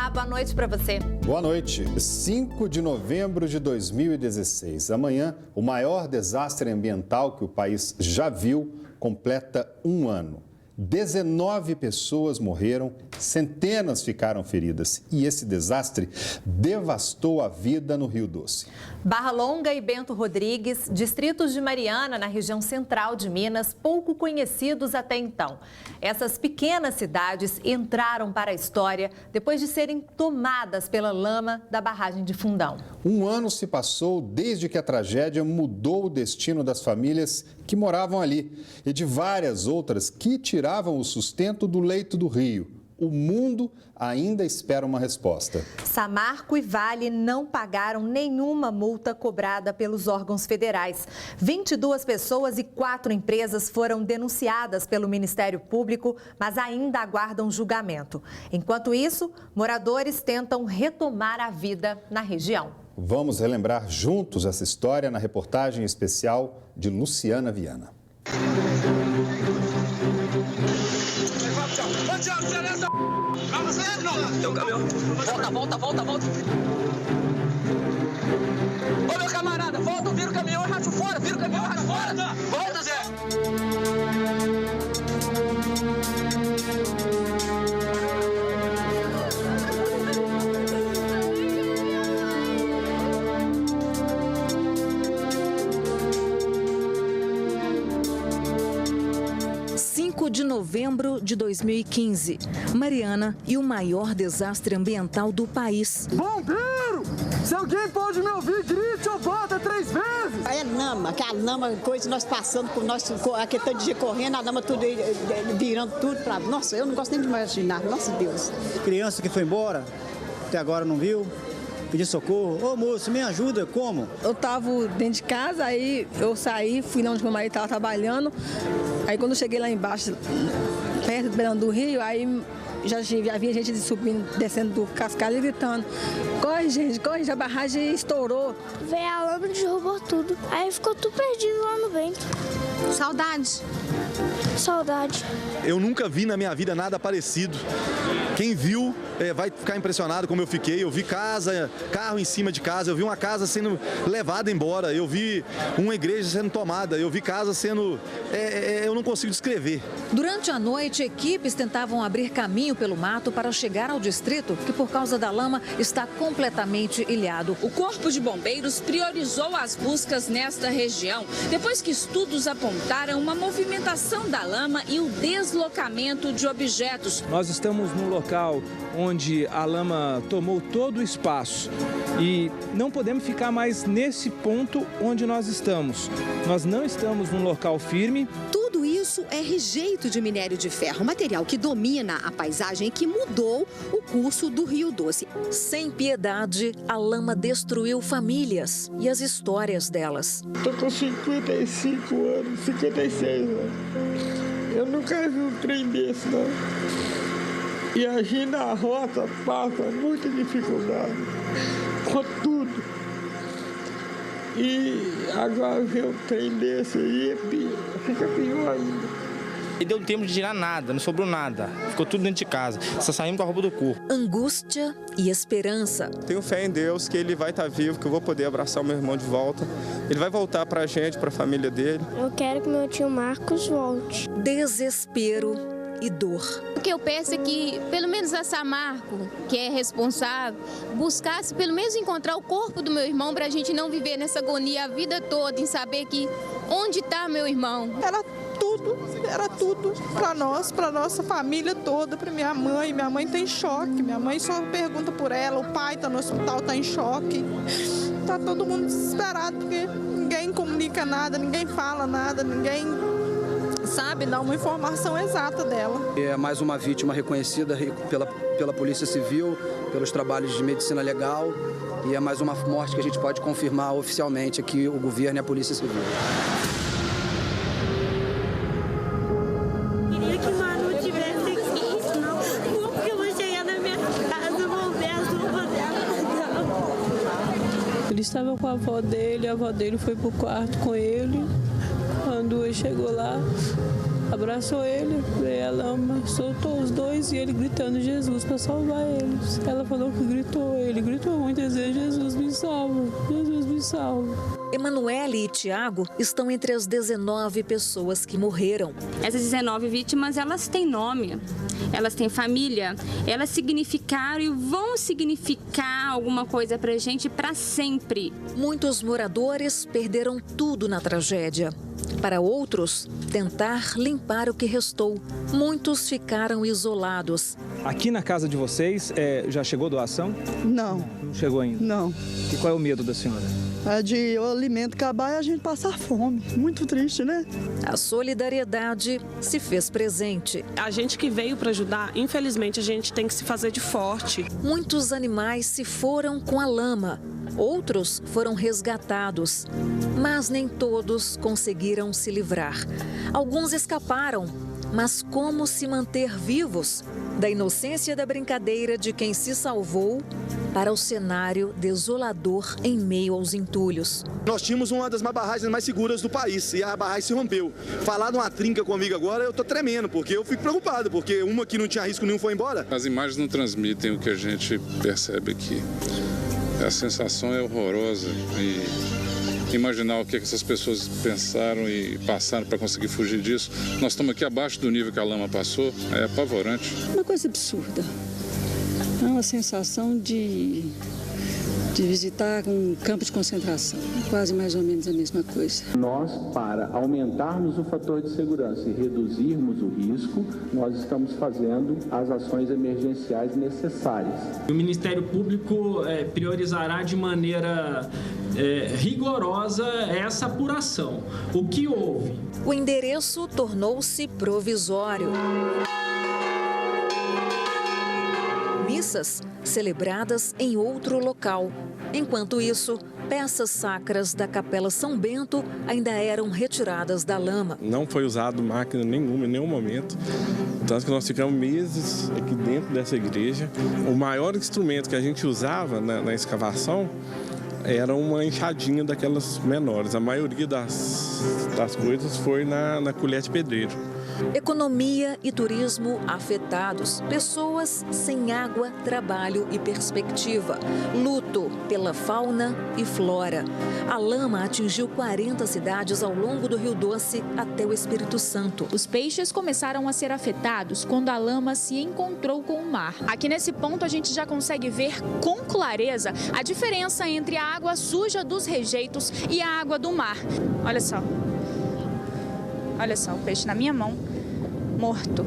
Olá, boa noite para você. Boa noite. 5 de novembro de 2016. Amanhã, o maior desastre ambiental que o país já viu completa um ano. 19 pessoas morreram, centenas ficaram feridas e esse desastre devastou a vida no Rio Doce. Barra Longa e Bento Rodrigues, distritos de Mariana, na região central de Minas, pouco conhecidos até então. Essas pequenas cidades entraram para a história depois de serem tomadas pela lama da barragem de Fundão. Um ano se passou desde que a tragédia mudou o destino das famílias que moravam ali e de várias outras que tiravam o sustento do leito do rio. O mundo ainda espera uma resposta. Samarco e Vale não pagaram nenhuma multa cobrada pelos órgãos federais. 22 pessoas e 4 empresas foram denunciadas pelo Ministério Público, mas ainda aguardam julgamento. Enquanto isso, moradores tentam retomar a vida na região. Vamos relembrar juntos essa história na reportagem especial de Luciana Viana. Volta. Ô, meu camarada, volta, vira o caminhão e racha fora, Volta, Zé. 5 de novembro de 2015, Mariana e o maior desastre ambiental do país. Bombeiro! Se alguém pode me ouvir, grite ou bota 3 vezes! É lama, aquela lama, coisa nós passando por nós, aquele tanto de dia correndo, a lama tudo virando tudo pra... Nossa, eu não gosto nem de imaginar, nossa Deus. Criança que foi embora, até agora não viu, pediu socorro. Ô moço, me ajuda, como? Eu tava dentro de casa, aí eu saí, fui lá onde meu marido estava trabalhando. Aí quando eu cheguei lá embaixo, perto do rio, aí já havia gente subindo, descendo do cascalho e gritando: corre gente, a barragem estourou. Veio a lama e derrubou tudo. Aí ficou tudo perdido lá no vento. Saudade. Eu nunca vi na minha vida nada parecido. Quem viu vai ficar impressionado como eu fiquei. Eu vi carro em cima de casa, eu vi uma casa sendo levada embora, eu vi uma igreja sendo tomada, eu vi casa sendo... eu não consigo descrever. Durante a noite, equipes tentavam abrir caminho pelo mato para chegar ao distrito, que por causa da lama está completamente ilhado. O Corpo de Bombeiros priorizou as buscas nesta região, depois que estudos apontaram uma movimentação da lama e o deslocamento de objetos. Nós estamos num local onde a lama tomou todo o espaço e não podemos ficar mais nesse ponto onde nós estamos. Nós não estamos num local firme. Tudo isso é rejeito de minério de ferro, material que domina a paisagem e que mudou o curso do Rio Doce. Sem piedade, a lama destruiu famílias e as histórias delas. Estou com 55 anos, 56 anos. Eu nunca vi um trem desse, não. E agir na rota passa muita dificuldade, com tudo. E agora ver um trem desse aí, fica pior ainda. E deu tempo de tirar nada, não sobrou nada. Ficou tudo dentro de casa, só saímos com a roupa do corpo. Angústia e esperança. Tenho fé em Deus que ele vai estar vivo, que eu vou poder abraçar o meu irmão de volta. Ele vai voltar pra gente, pra família dele. Eu quero que meu tio Marcos volte. Desespero e dor. O que eu peço é que, pelo menos a Samarco, que é responsável, buscasse pelo menos encontrar o corpo do meu irmão para a gente não viver nessa agonia a vida toda, em saber que onde está meu irmão. Era tudo para nós, para nossa família toda, para minha mãe. Minha mãe está em choque, minha mãe só pergunta por ela, o pai está no hospital, está em choque. Está todo mundo desesperado porque ninguém comunica nada, ninguém fala nada, ninguém sabe dar uma informação exata dela. É mais uma vítima reconhecida pela Polícia Civil, pelos trabalhos de medicina legal, e é mais uma morte que a gente pode confirmar oficialmente aqui, o governo e a Polícia Civil. Queria que Manu tivesse aqui, não, porque eu vou chegar na minha casa, vou ver as roupas dela. Ele estava com a avó dele foi pro quarto com ele. Quando ele chegou lá, abraçou ele, veio a lama, soltou os dois e ele gritando Jesus para salvar eles. Ela falou que ele gritou muitas vezes, Jesus me salva, Jesus me salva. Emanuele e Tiago estão entre as 19 pessoas que morreram. Essas 19 vítimas, elas têm nome, elas têm família, elas significaram e vão significar alguma coisa pra gente para sempre. Muitos moradores perderam tudo na tragédia. Para outros, tentar limpar o que restou. Muitos ficaram isolados. Aqui na casa de vocês, já chegou doação? Não. Não chegou ainda? Não. E qual é o medo da senhora? É de o alimento acabar e a gente passar fome. Muito triste, né? A solidariedade se fez presente. A gente que veio para ajudar, infelizmente, a gente tem que se fazer de forte. Muitos animais se foram com a lama. Outros foram resgatados, mas nem todos conseguiram se livrar. Alguns escaparam, mas como se manter vivos? Da inocência da brincadeira de quem se salvou para o cenário desolador em meio aos entulhos. Nós tínhamos uma das barragens mais seguras do país e a barragem se rompeu. Falar de uma trinca comigo agora, eu tô tremendo, porque eu fico preocupado, porque uma que não tinha risco nenhum foi embora. As imagens não transmitem o que a gente percebe aqui. A sensação é horrorosa e imaginar o que essas pessoas pensaram e passaram para conseguir fugir disso. Nós estamos aqui abaixo do nível que a lama passou, é apavorante. Uma coisa absurda. É uma sensação de visitar um campo de concentração, quase mais ou menos a mesma coisa. Nós, para aumentarmos o fator de segurança e reduzirmos o risco, nós estamos fazendo as ações emergenciais necessárias. O Ministério Público priorizará de maneira rigorosa essa apuração. O que houve? O endereço tornou-se provisório. Missas celebradas em outro local. Enquanto isso, peças sacras da Capela São Bento ainda eram retiradas da lama. Não foi usado máquina nenhuma em nenhum momento, tanto que nós ficamos meses aqui dentro dessa igreja. O maior instrumento que a gente usava na escavação era uma enxadinha daquelas menores. A maioria das coisas foi na colher de pedreiro. Economia e turismo afetados. Pessoas sem água, trabalho e perspectiva. Luto pela fauna e flora. A lama atingiu 40 cidades ao longo do Rio Doce até o Espírito Santo. Os peixes começaram a ser afetados quando a lama se encontrou com o mar. Aqui nesse ponto a gente já consegue ver com clareza a diferença entre a água suja dos rejeitos e a água do mar. Olha só. Olha só, o peixe na minha mão, morto,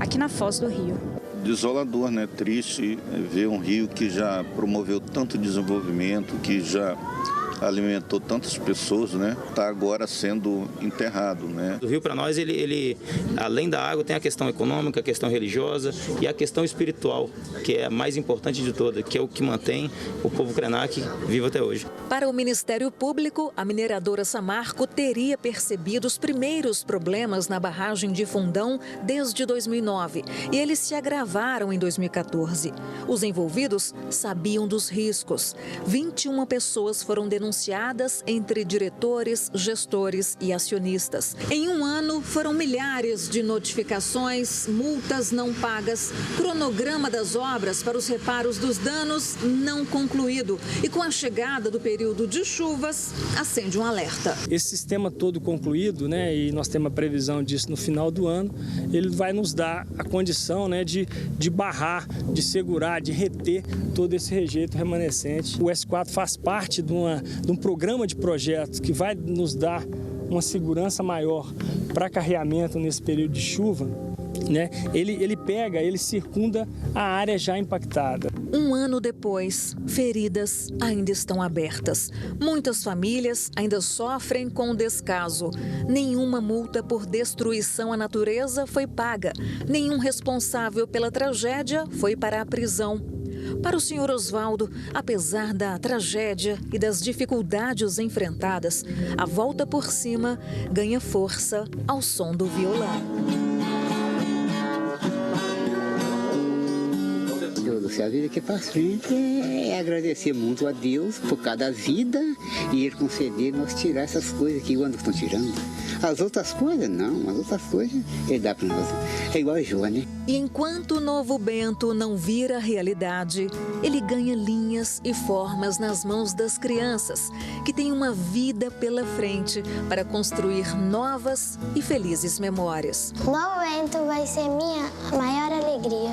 aqui na foz do rio. Desolador, né? Triste ver um rio que já promoveu tanto desenvolvimento, que já alimentou tantas pessoas, né? Está agora sendo enterrado, né? O rio, para nós, ele, além da água, tem a questão econômica, a questão religiosa e a questão espiritual, que é a mais importante de todas, que é o que mantém o povo Krenak vivo até hoje. Para o Ministério Público, a mineradora Samarco teria percebido os primeiros problemas na barragem de Fundão desde 2009 e eles se agravaram em 2014. Os envolvidos sabiam dos riscos. 21 pessoas foram denunciadas entre diretores, gestores e acionistas. Em um ano, foram milhares de notificações, multas não pagas, cronograma das obras para os reparos dos danos não concluído. E com a chegada do período de chuvas, acende um alerta. Esse sistema todo concluído, né, e nós temos a previsão disso no final do ano, ele vai nos dar a condição, né, de barrar, de segurar, de reter todo esse rejeito remanescente. O S4 faz parte de um programa de projetos que vai nos dar uma segurança maior para carreamento nesse período de chuva, né? Ele circunda a área já impactada. Um ano depois, feridas ainda estão abertas. Muitas famílias ainda sofrem com o descaso. Nenhuma multa por destruição à natureza foi paga. Nenhum responsável pela tragédia foi para a prisão. Para o senhor Osvaldo, apesar da tragédia e das dificuldades enfrentadas, a volta por cima ganha força ao som do violão. Se a vida aqui para frente é agradecer muito a Deus por cada vida e Ele conceder nós tirar essas coisas que quando estão tirando. As outras coisas, não. As outras coisas Ele dá para nós. É igual a Jó, né? E enquanto o Novo Bento não vira realidade, ele ganha linhas e formas nas mãos das crianças, que têm uma vida pela frente para construir novas e felizes memórias. O Novo Bento vai ser minha maior alegria.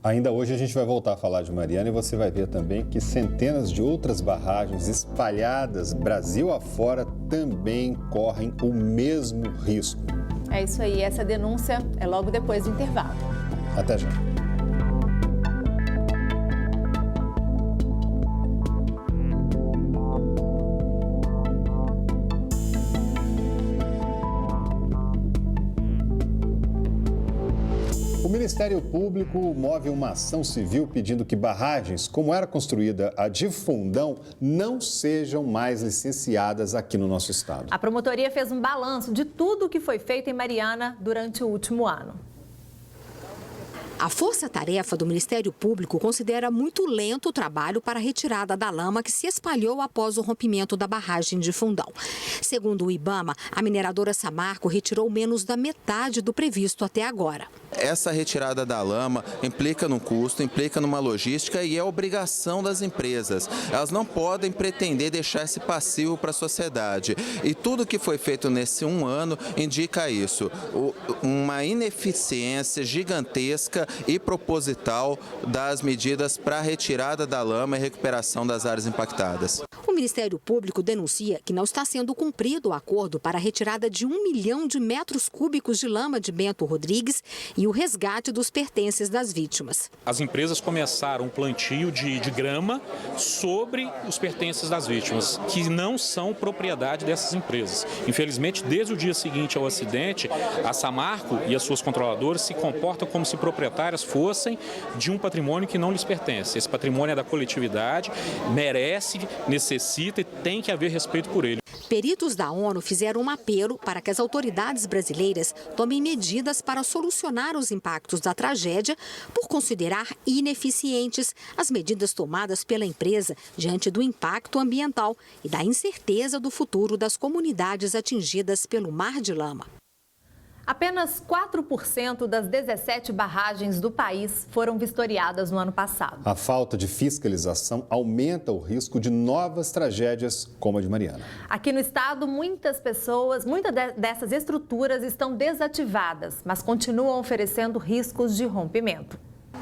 Ainda hoje a gente vai voltar a falar de Mariana e você vai ver também que centenas de outras barragens espalhadas Brasil afora também correm o mesmo risco. É isso aí, essa denúncia é logo depois do intervalo. Até já. O Ministério Público move uma ação civil pedindo que barragens, como era construída a de Fundão, não sejam mais licenciadas aqui no nosso estado. A promotoria fez um balanço de tudo o que foi feito em Mariana durante o último ano. A força-tarefa do Ministério Público considera muito lento o trabalho para a retirada da lama que se espalhou após o rompimento da barragem de Fundão. Segundo o IBAMA, a mineradora Samarco retirou menos da metade do previsto até agora. Essa retirada da lama implica num custo, implica numa logística e é obrigação das empresas. Elas não podem pretender deixar esse passivo para a sociedade. E tudo que foi feito nesse um ano indica isso. Uma ineficiência gigantesca e proposital das medidas para a retirada da lama e recuperação das áreas impactadas. O Ministério Público denuncia que não está sendo cumprido o acordo para a retirada de 1 milhão de metros cúbicos de lama de Bento Rodrigues e o resgate dos pertences das vítimas. As empresas começaram um plantio de grama sobre os pertences das vítimas, que não são propriedade dessas empresas. Infelizmente, desde o dia seguinte ao acidente, a Samarco e as suas controladoras se comportam como se proprietárias fossem de um patrimônio que não lhes pertence. Esse patrimônio é da coletividade, merece, necessita e tem que haver respeito por ele. Peritos da ONU fizeram um apelo para que as autoridades brasileiras tomem medidas para solucionar os impactos da tragédia por considerar ineficientes as medidas tomadas pela empresa diante do impacto ambiental e da incerteza do futuro das comunidades atingidas pelo mar de lama. Apenas 4% das 17 barragens do país foram vistoriadas no ano passado. A falta de fiscalização aumenta o risco de novas tragédias como a de Mariana. Aqui no estado, muitas dessas estruturas estão desativadas, mas continuam oferecendo riscos de rompimento.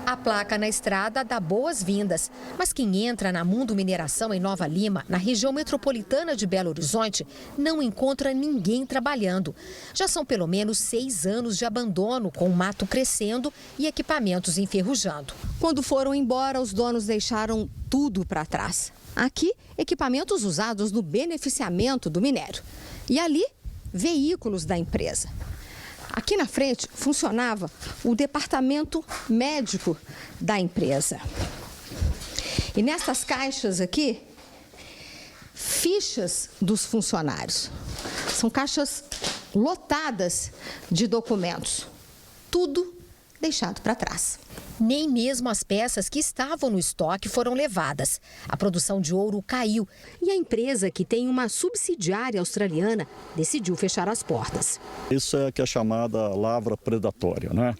A placa na estrada dá boas-vindas, mas quem entra na Mundo Mineração em Nova Lima, na região metropolitana de Belo Horizonte, não encontra ninguém trabalhando. Já são pelo menos 6 anos de abandono, com o mato crescendo e equipamentos enferrujando. Quando foram embora, os donos deixaram tudo para trás. Aqui, equipamentos usados no beneficiamento do minério. E ali, veículos da empresa. Aqui na frente funcionava o departamento médico da empresa. E nessas caixas aqui, fichas dos funcionários. São caixas lotadas de documentos. Tudo deixado para trás. Nem mesmo as peças que estavam no estoque foram levadas. A produção de ouro caiu e a empresa, que tem uma subsidiária australiana, decidiu fechar as portas. Isso é que é chamada lavra predatória, né?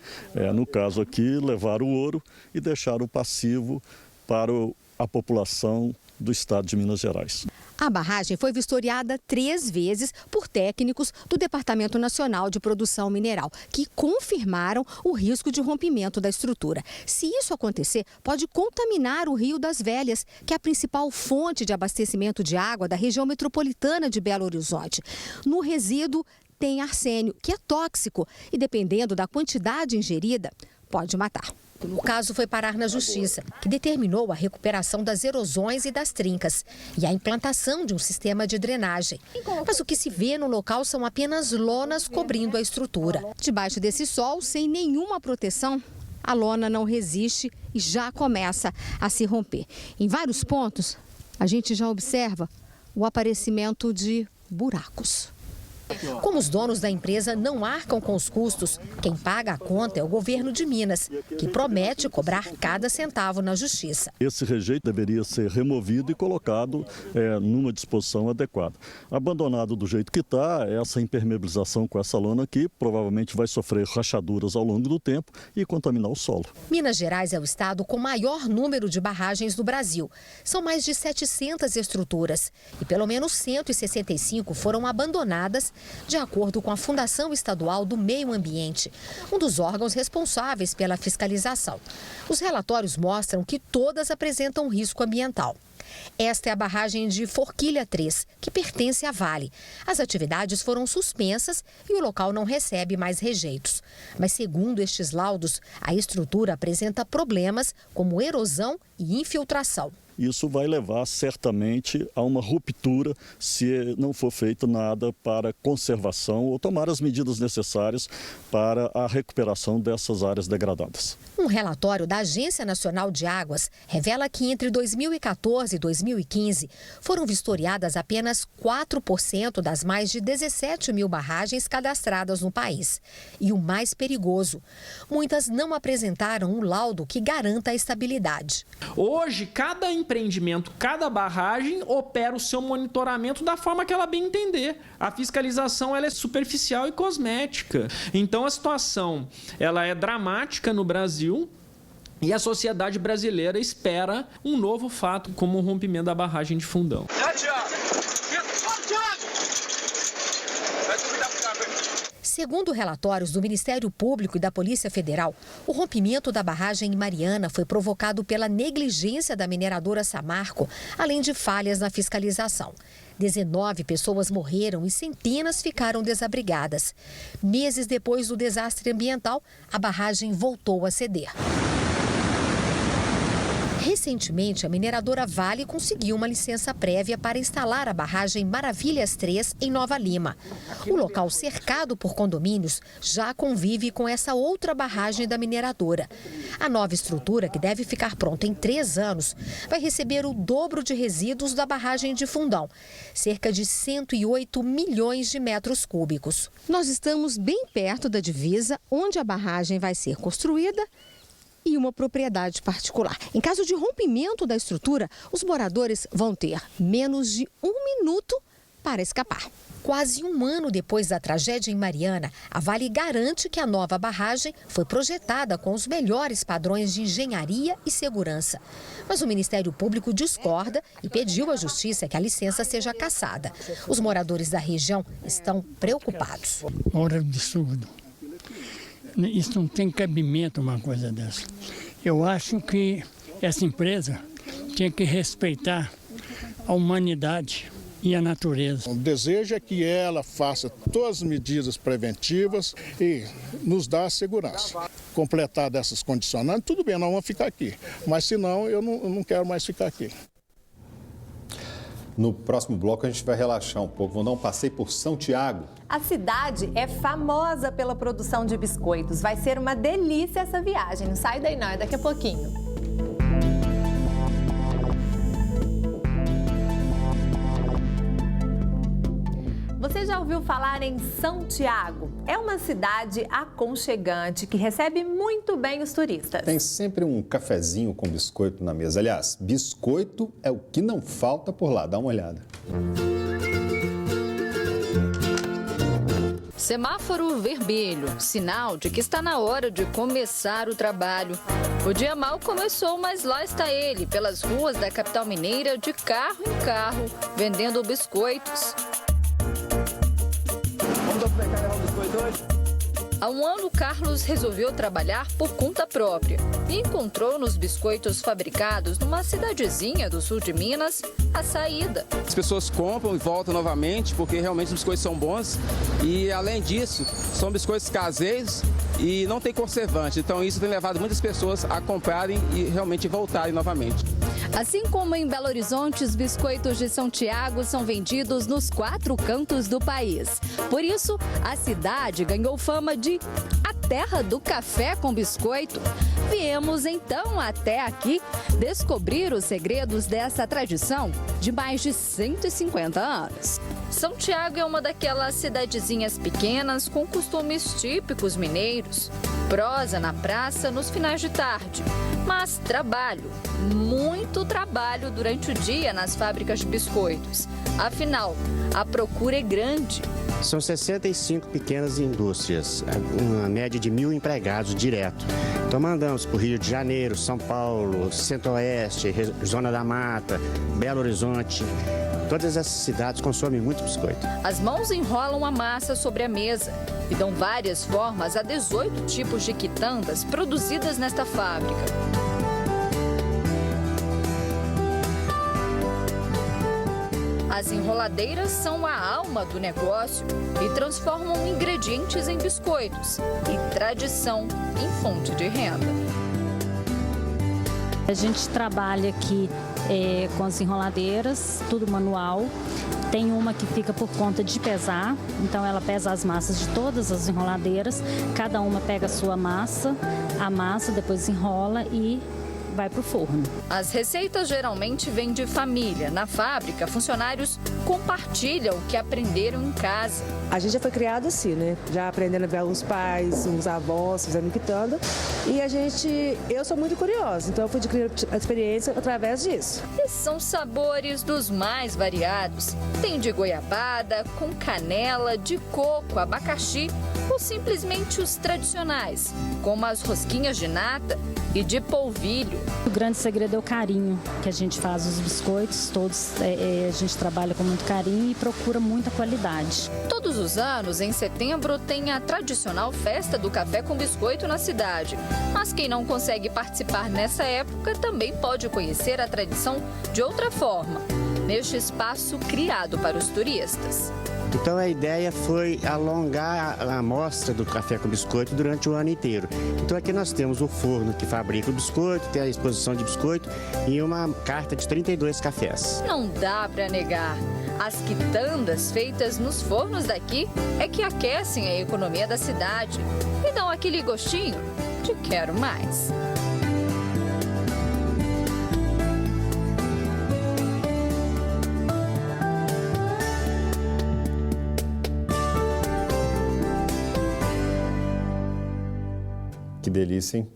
No caso aqui, levar o ouro e deixar o passivo para a população do estado de Minas Gerais. A barragem foi vistoriada 3 vezes por técnicos do Departamento Nacional de Produção Mineral, que confirmaram o risco de rompimento da estrutura. Se isso acontecer, pode contaminar o Rio das Velhas, que é a principal fonte de abastecimento de água da região metropolitana de Belo Horizonte. No resíduo tem arsênio, que é tóxico e, dependendo da quantidade ingerida, pode matar. O caso foi parar na Justiça, que determinou a recuperação das erosões e das trincas e a implantação de um sistema de drenagem. Mas o que se vê no local são apenas lonas cobrindo a estrutura. Debaixo desse sol, sem nenhuma proteção, a lona não resiste e já começa a se romper. Em vários pontos, a gente já observa o aparecimento de buracos. Como os donos da empresa não arcam com os custos, quem paga a conta é o governo de Minas, que promete cobrar cada centavo na justiça. Esse rejeito deveria ser removido e colocado numa disposição adequada. Abandonado do jeito que está, essa impermeabilização com essa lona aqui provavelmente vai sofrer rachaduras ao longo do tempo e contaminar o solo. Minas Gerais é o estado com maior número de barragens do Brasil. São mais de 700 estruturas e pelo menos 165 foram abandonadas, de acordo com a Fundação Estadual do Meio Ambiente, um dos órgãos responsáveis pela fiscalização. Os relatórios mostram que todas apresentam risco ambiental. Esta é a barragem de Forquilha 3, que pertence à Vale. As atividades foram suspensas e o local não recebe mais rejeitos. Mas, segundo estes laudos, a estrutura apresenta problemas como erosão e infiltração. Isso vai levar certamente a uma ruptura se não for feito nada para conservação ou tomar as medidas necessárias para a recuperação dessas áreas degradadas. Um relatório da Agência Nacional de Águas revela que entre 2014 e 2015 foram vistoriadas apenas 4% das mais de 17 mil barragens cadastradas no país. E o mais perigoso, muitas não apresentaram um laudo que garanta a estabilidade. Hoje, cada empreendimento, cada barragem opera o seu monitoramento da forma que ela bem entender. A fiscalização ela é superficial e cosmética. Então a situação ela é dramática no Brasil e a sociedade brasileira espera um novo fato como o rompimento da barragem de Fundão. Segundo relatórios do Ministério Público e da Polícia Federal, o rompimento da barragem em Mariana foi provocado pela negligência da mineradora Samarco, além de falhas na fiscalização. 19 pessoas morreram e centenas ficaram desabrigadas. Meses depois do desastre ambiental, a barragem voltou a ceder. Recentemente, a mineradora Vale conseguiu uma licença prévia para instalar a barragem Maravilhas 3 em Nova Lima. O local, cercado por condomínios, já convive com essa outra barragem da mineradora. A nova estrutura, que deve ficar pronta em 3 anos, vai receber o dobro de resíduos da barragem de Fundão, cerca de 108 milhões de metros cúbicos. Nós estamos bem perto da divisa onde a barragem vai ser construída e uma propriedade particular. Em caso de rompimento da estrutura, os moradores vão ter menos de 1 minuto para escapar. Quase um ano depois da tragédia em Mariana, a Vale garante que a nova barragem foi projetada com os melhores padrões de engenharia e segurança. Mas o Ministério Público discorda e pediu à Justiça que a licença seja cassada. Os moradores da região estão preocupados. Hora absurdo. Isso não tem cabimento, uma coisa dessa. Eu acho que essa empresa tinha que respeitar a humanidade e a natureza. O desejo é que ela faça todas as medidas preventivas e nos dá a segurança. Completar dessas condicionantes, tudo bem, nós vamos ficar aqui. Mas se não, eu não quero mais ficar aqui. No próximo bloco a gente vai relaxar um pouco, vamos dar um passeio por São Tiago. A cidade é famosa pela produção de biscoitos. Vai ser uma delícia essa viagem. Não sai daí não, é daqui a pouquinho. Você já ouviu falar em São Tiago? É uma cidade aconchegante que recebe muito bem os turistas. Tem sempre um cafezinho com biscoito na mesa. Aliás, biscoito é o que não falta por lá. Dá uma olhada. Semáforo vermelho, sinal de que está na hora de começar o trabalho. O dia mal começou, mas lá está ele, pelas ruas da capital mineira, de carro em carro, vendendo biscoitos. Vamos aproveitar o biscoito hoje? Há um ano, Carlos resolveu trabalhar por conta própria e encontrou nos biscoitos fabricados numa cidadezinha do sul de Minas a saída. As pessoas compram e voltam novamente porque realmente os biscoitos são bons e, além disso, são biscoitos caseiros e não tem conservante. Então, isso tem levado muitas pessoas a comprarem e realmente voltarem novamente. Assim como em Belo Horizonte, os biscoitos de São Tiago são vendidos nos 4 cantos do país. Por isso, a cidade ganhou fama de a terra do café com biscoito. Viemos então até aqui descobrir os segredos dessa tradição de mais de 150 anos. São Tiago é uma daquelas cidadezinhas pequenas com costumes típicos mineiros. Prosa na praça nos finais de tarde. Mas trabalho, muito trabalho durante o dia nas fábricas de biscoitos. Afinal, a procura é grande. São 65 pequenas indústrias, uma média de 1.000 empregados direto. Então mandamos para o Rio de Janeiro, São Paulo, Centro-Oeste, Zona da Mata, Belo Horizonte. Todas essas cidades consomem muito biscoito. As mãos enrolam a massa sobre a mesa e dão várias formas a 18 tipos de quitandas produzidas nesta fábrica. As enroladeiras são a alma do negócio e transformam ingredientes em biscoitos e tradição em fonte de renda. A gente trabalha aqui com as enroladeiras, tudo manual. Tem uma que fica por conta de pesar, então ela pesa as massas de todas as enroladeiras. Cada uma pega a sua massa, amassa, depois enrola e vai para o forno. As receitas geralmente vêm de família. Na fábrica, funcionários compartilham o que aprenderam em casa. A gente já foi criado assim, né? Já aprendendo a ver uns pais, uns avós, fazendo quitanda. E eu sou muito curiosa, então eu fui adquirir a experiência através disso. E são sabores dos mais variados. Tem de goiabada, com canela, de coco, abacaxi ou simplesmente os tradicionais, como as rosquinhas de nata e de polvilho. O grande segredo é o carinho que a gente faz os biscoitos, todos a gente trabalha com muito carinho e procura muita qualidade. Todos os anos, em setembro, tem a tradicional festa do café com biscoito na cidade. Mas quem não consegue participar nessa época também pode conhecer a tradição de outra forma, neste espaço criado para os turistas. Então a ideia foi alongar a amostra do café com biscoito durante o ano inteiro. Então aqui nós temos o forno que fabrica o biscoito, tem a exposição de biscoito e uma carta de 32 cafés. Não dá para negar. As quitandas feitas nos fornos daqui é que aquecem a economia da cidade e dão aquele gostinho de quero mais. Que delícia, hein?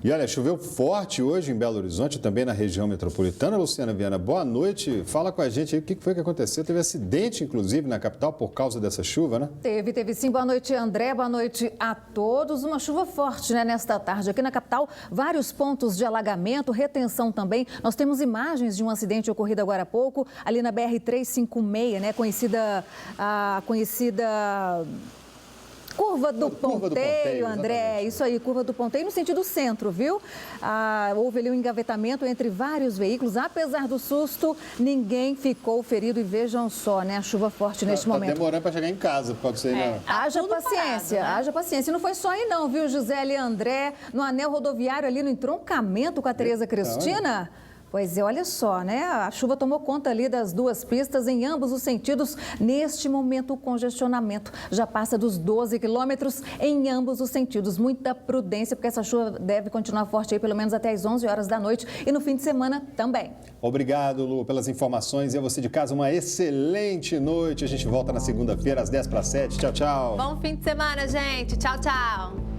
E olha, choveu forte hoje em Belo Horizonte, também na região metropolitana. Luciana Viana, boa noite. Fala com a gente aí o que foi que aconteceu. Teve acidente, inclusive, na capital por causa dessa chuva, né? Teve sim. Boa noite, André. Boa noite a todos. Uma chuva forte, né, nesta tarde. Aqui na capital, vários pontos de alagamento, retenção também. Nós temos imagens de um acidente ocorrido agora há pouco, ali na BR-356, né, conhecida Curva do Ponteio, André, exatamente. Isso aí, Curva do Ponteio, no sentido centro, viu? Houve ali um engavetamento entre vários veículos. Apesar do susto, ninguém ficou ferido. E vejam só, né? A chuva forte neste momento. Tá demorando para chegar em casa, pode ser, né? Haja paciência, parado, né? Haja paciência. E não foi só aí não, viu, Gisele e André? No anel rodoviário ali no entroncamento com a Tereza Cristina. Pois é, olha só, né? A chuva tomou conta ali das duas pistas em ambos os sentidos. Neste momento, o congestionamento já passa dos 12 quilômetros em ambos os sentidos. Muita prudência, porque essa chuva deve continuar forte aí pelo menos até as 11 horas da noite e no fim de semana também. Obrigado, Lu, pelas informações. E a você de casa, uma excelente noite. A gente volta na segunda-feira às 6:50. Tchau, tchau. Bom fim de semana, gente. Tchau, tchau.